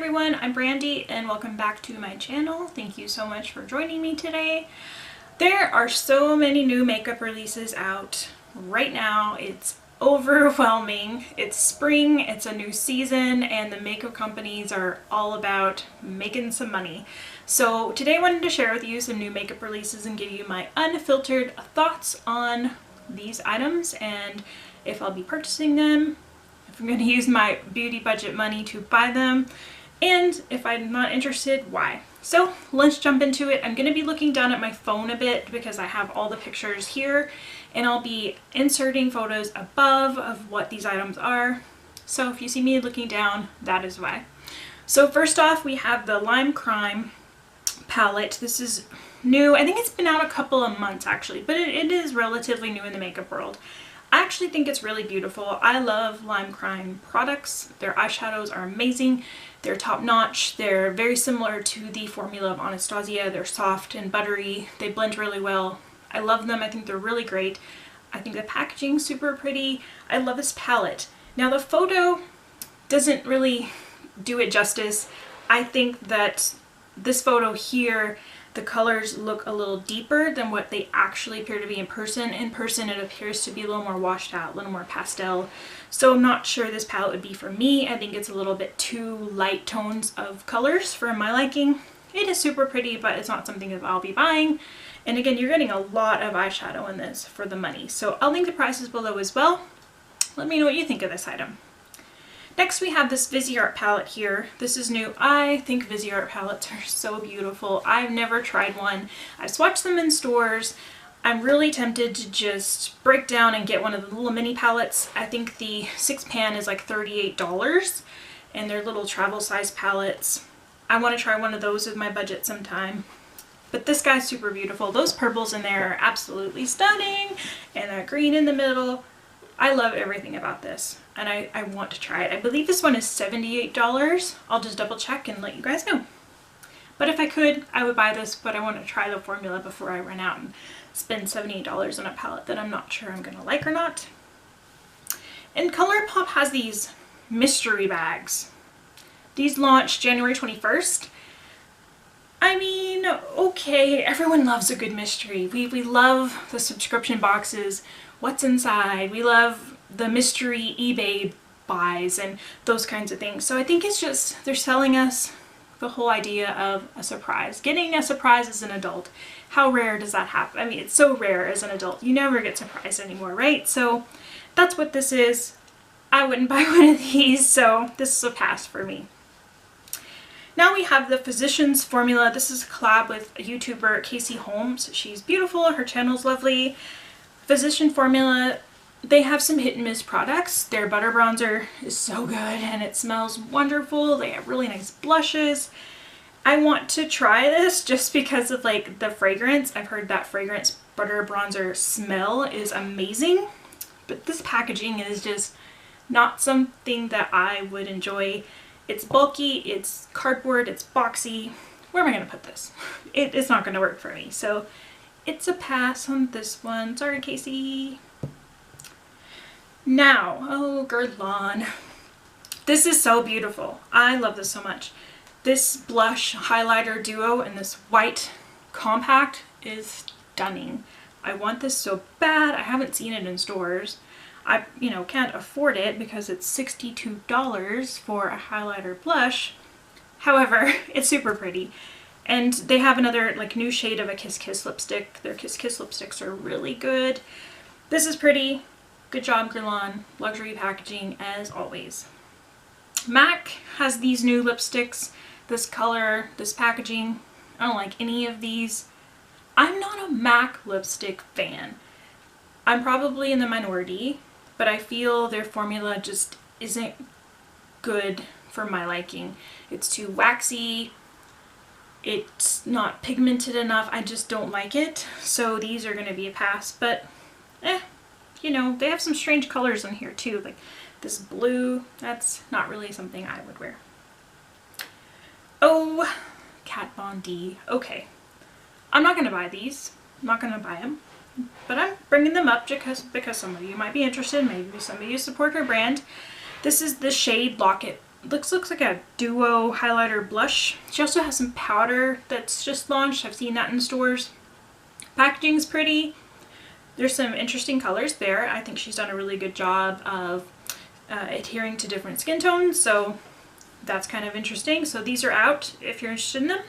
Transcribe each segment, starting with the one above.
everyone, I'm Brandy and welcome back to my channel. Thank you so much for joining me today. There are so many new makeup releases out right now. It's overwhelming. It's spring, it's a new season, and the makeup companies are all about making some money. So today I wanted to share with you some new makeup releases and give you my unfiltered thoughts on these items and if I'll be purchasing them, if I'm going to use my beauty budget money to buy them, and if I'm not interested, why. So let's jump into it. I'm going to be looking down at my phone a bit because I have all the pictures here, and I'll be inserting photos above of what these items are. So if you see me looking down, that is why. So first off, we have the Lime Crime palette. This is new. I think it's been out a couple of months actually, but it is relatively new in the makeup world. I actually think it's really beautiful. I love Lime Crime products. Their eyeshadows are amazing. They're top notch. They're very similar to the formula of Anastasia. They're soft and buttery. They blend really well. I love them. I think they're really great. I think the packaging's super pretty. I love this palette. Now the photo doesn't really do it justice. I think that this photo here, the colors look a little deeper than what they actually appear to be in person. In person, it appears to be a little more washed out, a little more pastel. So I'm not sure this palette would be for me. I think it's a little bit too light tones of colors for my liking. It is super pretty, but it's not something that I'll be buying. And again, you're getting a lot of eyeshadow in this for the money. So I'll link the prices below as well. Let me know what you think of this item. Next we have this Viseart palette here. This is new. I think Viseart palettes are so beautiful. I've never tried one. I've swatched them in stores. I'm really tempted to just break down and get one of the little mini palettes. I think the 6-pan is like $38 and they're little travel size palettes. I want to try one of those with my budget sometime. But this guy's super beautiful. Those purples in there are absolutely stunning, and that green in the middle. I love everything about this, and I want to try it. I believe this one is $78. I'll just double check and let you guys know. But if I could, I would buy this, but I want to try the formula before I run out and spend $78 on a palette that I'm not sure I'm going to like or not. And ColourPop has these mystery bags. These launched January 21st. I mean, okay, everyone loves a good mystery. We love the subscription boxes. What's inside? We love the mystery eBay buys and those kinds of things. So I think it's just they're selling us the whole idea of a surprise. Getting a surprise as an adult. How rare does that happen? I mean, it's so rare as an adult. You never get surprised anymore, right? So that's what this is. I wouldn't buy one of these, so this is a pass for me. Now we have the Physicians Formula. This is a collab with a YouTuber, Casey Holmes. She's beautiful. Her channel's lovely. Physician Formula, they have some hit and miss products. Their butter bronzer is so good and it smells wonderful. They have really nice blushes. I want to try this just because of like the fragrance. I've heard that fragrance butter bronzer smell is amazing, but this packaging is just not something that I would enjoy. It's bulky, it's cardboard, it's boxy. Where am I going to put this? It's not going to work for me. So it's a pass on this one. Sorry, Casey. Now, oh, Guerlain. This is so beautiful. I love this so much. This blush highlighter duo and this white compact is stunning. I want this so bad. I haven't seen it in stores. I, can't afford it because it's $62 for a highlighter blush. However, it's super pretty. And they have another like new shade of a Kiss Kiss lipstick. Their Kiss Kiss lipsticks are really good. This is pretty. Good job, Guerlain. Luxury packaging as always. MAC has these new lipsticks. This color, this packaging. I don't like any of these. I'm not a MAC lipstick fan. I'm probably in the minority, but I feel their formula just isn't good for my liking. It's too waxy. It's not pigmented enough. I just don't like it. So these are going to be a pass, but they have some strange colors in here too. Like this blue, that's not really something I would wear. Oh, Kat Von D. Okay. I'm not going to buy these. I'm not going to buy them. But I'm bringing them up because some of you might be interested. Maybe some of you support her brand. This is the shade Locket looks like a duo highlighter blush. She also has some powder that's just launched. I've seen that in stores. Packaging's pretty. There's some interesting colors there. I think she's done a really good job of adhering to different skin tones, so that's kind of interesting. So these are out if you're interested in them.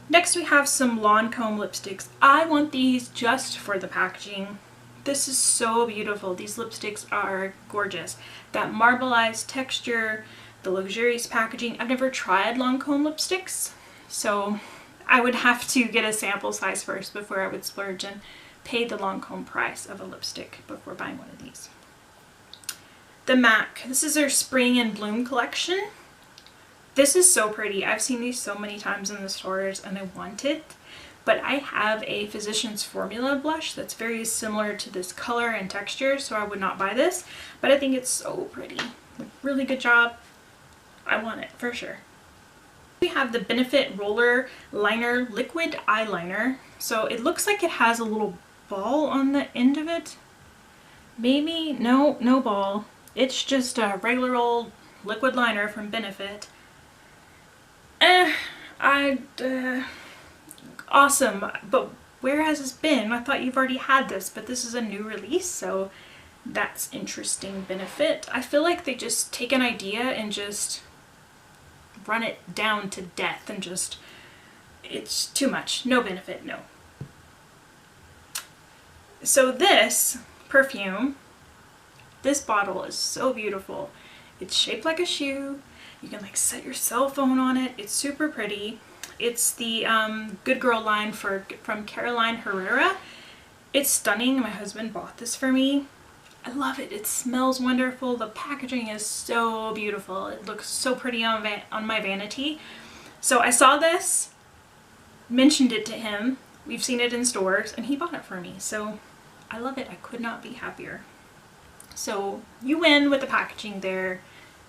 Next we have some Lancome lipsticks. I want these just for the packaging. This is so beautiful. These lipsticks are gorgeous. That marbleized texture, the luxurious packaging. I've never tried Lancome lipsticks, so I would have to get a sample size first before I would splurge and pay the Lancome price of a lipstick before buying one of these. The MAC. This is their Spring and Bloom collection. This is so pretty. I've seen these so many times in the stores and I want it. But I have a Physicians Formula blush that's very similar to this color and texture, so I would not buy this. But I think it's so pretty. Really good job. I want it for sure. We have the Benefit Roller Liner Liquid Eyeliner. So it looks like it has a little ball on the end of it. Maybe, no ball. It's just a regular old liquid liner from Benefit. Awesome, but where has this been? I thought you've already had this, but this is a new release, so that's interesting. Benefit. I feel like they just take an idea and just run it down to death and just, it's too much. No Benefit, no. So this perfume, this bottle is so beautiful. It's shaped like a shoe. You can like set your cell phone on it. It's super pretty. It's the Good Girl line from Caroline Herrera. It's stunning. My husband bought this for me. I love it. It smells wonderful. The packaging is so beautiful. It looks so pretty on my vanity. So I saw this, mentioned it to him. We've seen it in stores and he bought it for me. So I love it. I could not be happier. So you win with the packaging there,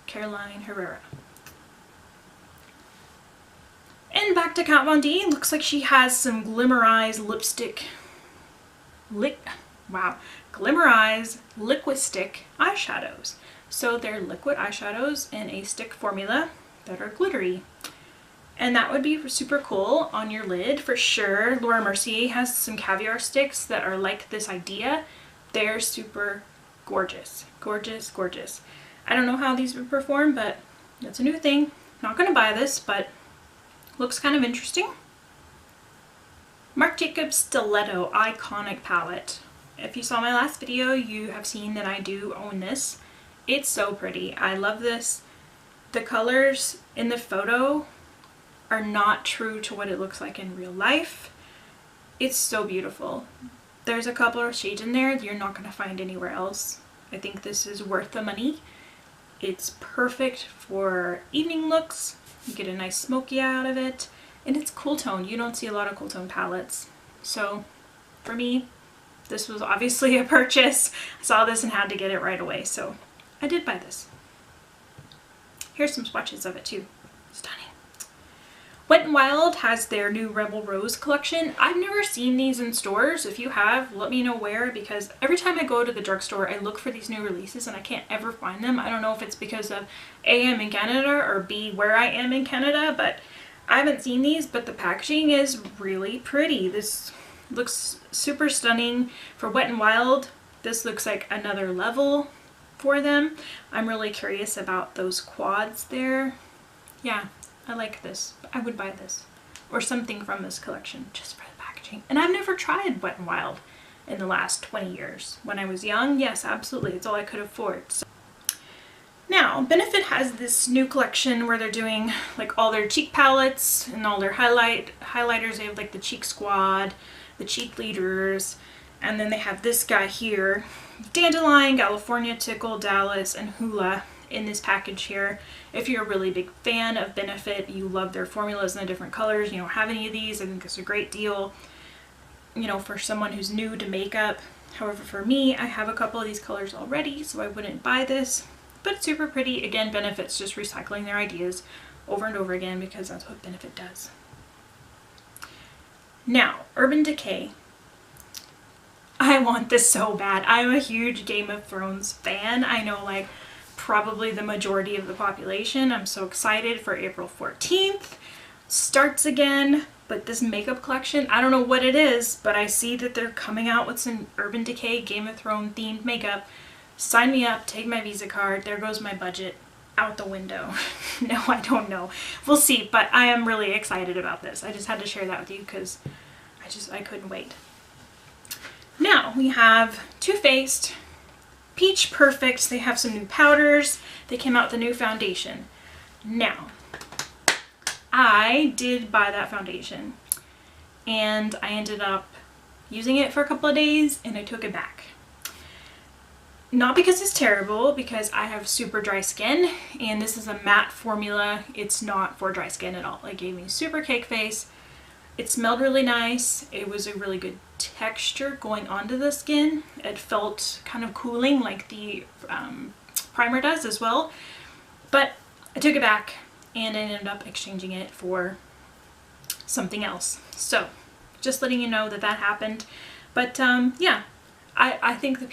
Caroline Herrera. And back to Kat Von D. Looks like she has some Glimmerized lipstick. Glimmerized Liquid Stick eyeshadows. So they're liquid eyeshadows in a stick formula that are glittery. And that would be super cool on your lid for sure. Laura Mercier has some caviar sticks that are like this idea. They're super gorgeous. Gorgeous, gorgeous. I don't know how these would perform, but that's a new thing. Not gonna buy this, but looks kind of interesting. Marc Jacobs Stiletto Iconic Palette. If you saw my last video, you have seen that I do own this. It's so pretty. I love this. The colors in the photo are not true to what it looks like in real life. It's so beautiful. There's a couple of shades in there that you're not going to find anywhere else. I think this is worth the money. It's perfect for evening looks. You get a nice smoky out of it, and it's cool tone. You don't see a lot of cool tone palettes. So for me, this was obviously a purchase. I saw this and had to get it right away, so I did buy this. Here's some swatches of it too. Stunning. Wet n Wild has their new Rebel Rose collection. I've never seen these in stores. If you have, let me know where, because every time I go to the drugstore, I look for these new releases and I can't ever find them. I don't know if it's because of A, I'm in Canada, or B, where I am in Canada, but I haven't seen these, but the packaging is really pretty. This looks super stunning. For Wet n Wild, this looks like another level for them. I'm really curious about those quads there. Yeah. I like this. I would buy this or something from this collection just for the packaging. And I've never tried Wet n Wild in the last 20 years. When I was young, yes, absolutely. It's all I could afford. So. Now, Benefit has this new collection where they're doing like all their cheek palettes and all their highlighters. They have like the Cheek Squad, the Cheek Leaders, and then they have this guy here, Dandelion, California, Tickle, Dallas, and Hula in this package here. If you're a really big fan of Benefit, you love their formulas in the different colors, you don't have any of these, I think it's a great deal, you know, for someone who's new to makeup. However, for me, I have a couple of these colors already, so I wouldn't buy this, but it's super pretty. Again, Benefit's just recycling their ideas over and over again because that's what Benefit does. Now, Urban Decay. I want this so bad. I'm a huge Game of Thrones fan. I know, like, probably the majority of the population. I'm so excited for April 14th. Starts again, but this makeup collection, I don't know what it is, but I see that they're coming out with some Urban Decay Game of Thrones themed makeup. Sign me up, take my Visa card, there goes my budget out the window. No, I don't know. We'll see, but I am really excited about this. I just had to share that with you because I couldn't wait. Now we have Too Faced Peach Perfect. They have some new powders. They came out with a new foundation. Now, I did buy that foundation and I ended up using it for a couple of days and I took it back. Not because it's terrible, because I have super dry skin and this is a matte formula. It's not for dry skin at all. It gave me super cake face. It smelled really nice. It was a really good texture going onto the skin. It felt kind of cooling like the primer does as well. But I took it back and I ended up exchanging it for something else. So just letting you know that that happened. But yeah, I think the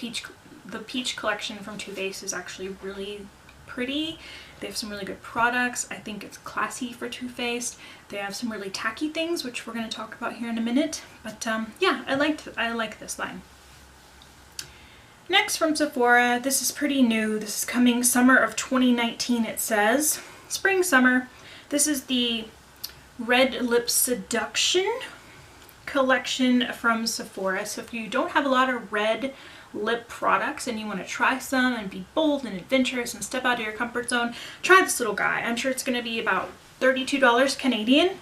peach collection from Too Faced is actually really pretty. They have some really good products. I think it's classy for Too Faced. They have some really tacky things, which we're going to talk about here in a minute. But yeah, I like this line. Next from Sephora, this is pretty new. This is coming summer of 2019, it says. Spring, summer. This is the Red Lip Seduction collection from Sephora. So if you don't have a lot of red lip products and you want to try some and be bold and adventurous and step out of your comfort zone, try this little guy. I'm sure it's going to be about $32 Canadian.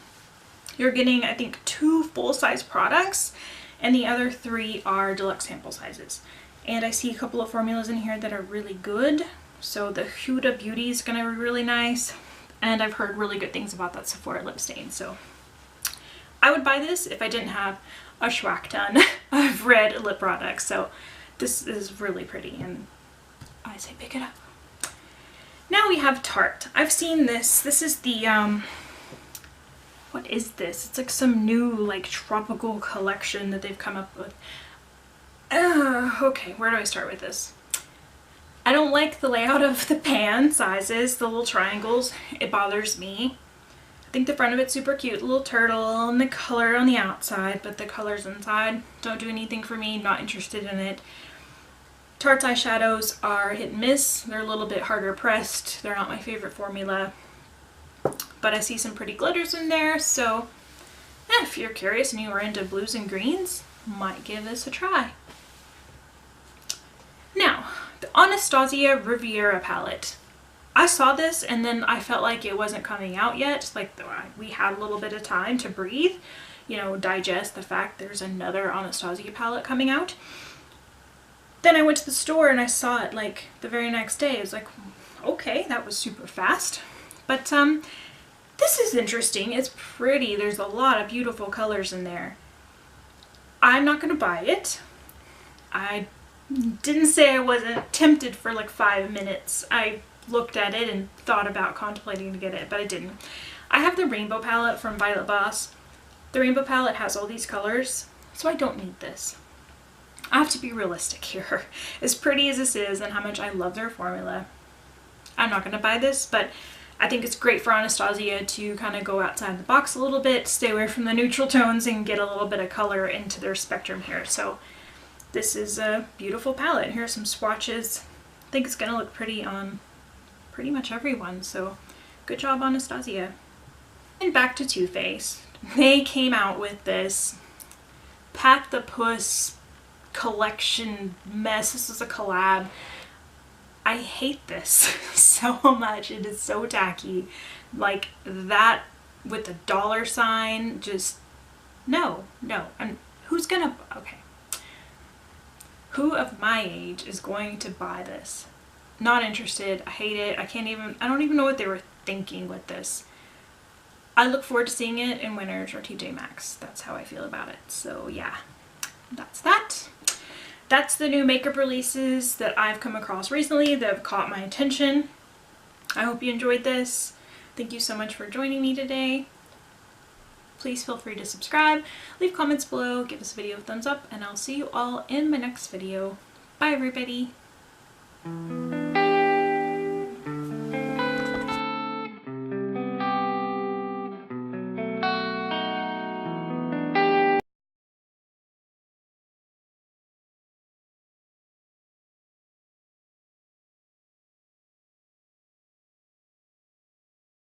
You're getting, I think, 2 full-size products and the other 3 are deluxe sample sizes. And I see a couple of formulas in here that are really good. So the Huda Beauty is going to be really nice. And I've heard really good things about that Sephora lip stain. So I would buy this if I didn't have a schwack ton of red lip products. So this is really pretty and I say pick it up. Now we have Tarte. I've seen this. This is the, what is this? It's like some new like tropical collection that they've come up with. Okay, where do I start with this? I don't like the layout of the pan sizes, the little triangles. It bothers me. I think the front of it's super cute, little turtle and the color on the outside, but the colors inside don't do anything for me. Not interested in it. Tarte's eyeshadows are hit and miss. They're a little bit harder pressed. They're not my favorite formula, but I see some pretty glitters in there. So if you're curious and you are into blues and greens, might give this a try. Now, the Anastasia Riviera palette. I saw this and then I felt like it wasn't coming out yet. Like we had a little bit of time to breathe, you know, digest the fact there's another Anastasia palette coming out. Then I went to the store and I saw it like the very next day. It was like, okay, that was super fast. But this is interesting. It's pretty. There's a lot of beautiful colors in there. I'm not going to buy it. I didn't say I wasn't tempted for like 5 minutes. I looked at it and thought about contemplating to get it, but I didn't. I have the Rainbow palette from Violet Voss. The Rainbow palette has all these colors, so I don't need this. I have to be realistic here. As pretty as this is and how much I love their formula, I'm not going to buy this, but I think it's great for Anastasia to kind of go outside the box a little bit, stay away from the neutral tones and get a little bit of color into their spectrum here. So this is a beautiful palette. Here are some swatches. I think it's going to look pretty on pretty much everyone, so good job, Anastasia. And back to Too Faced. They came out with this Pat the Puss collection mess. This is a collab. I hate this so much. It is so tacky. Like that with the $, just no. And who's gonna, okay. Who of my age is going to buy this? Not interested. I hate it. I don't even know what they were thinking with this. I look forward to seeing it in Winners or TJ Maxx. That's how I feel about it. So yeah, that's that. That's the new makeup releases that I've come across recently that have caught my attention. I hope you enjoyed this. Thank you so much for joining me today. Please feel free to subscribe, leave comments below, give this video a thumbs up, and I'll see you all in my next video. Bye everybody!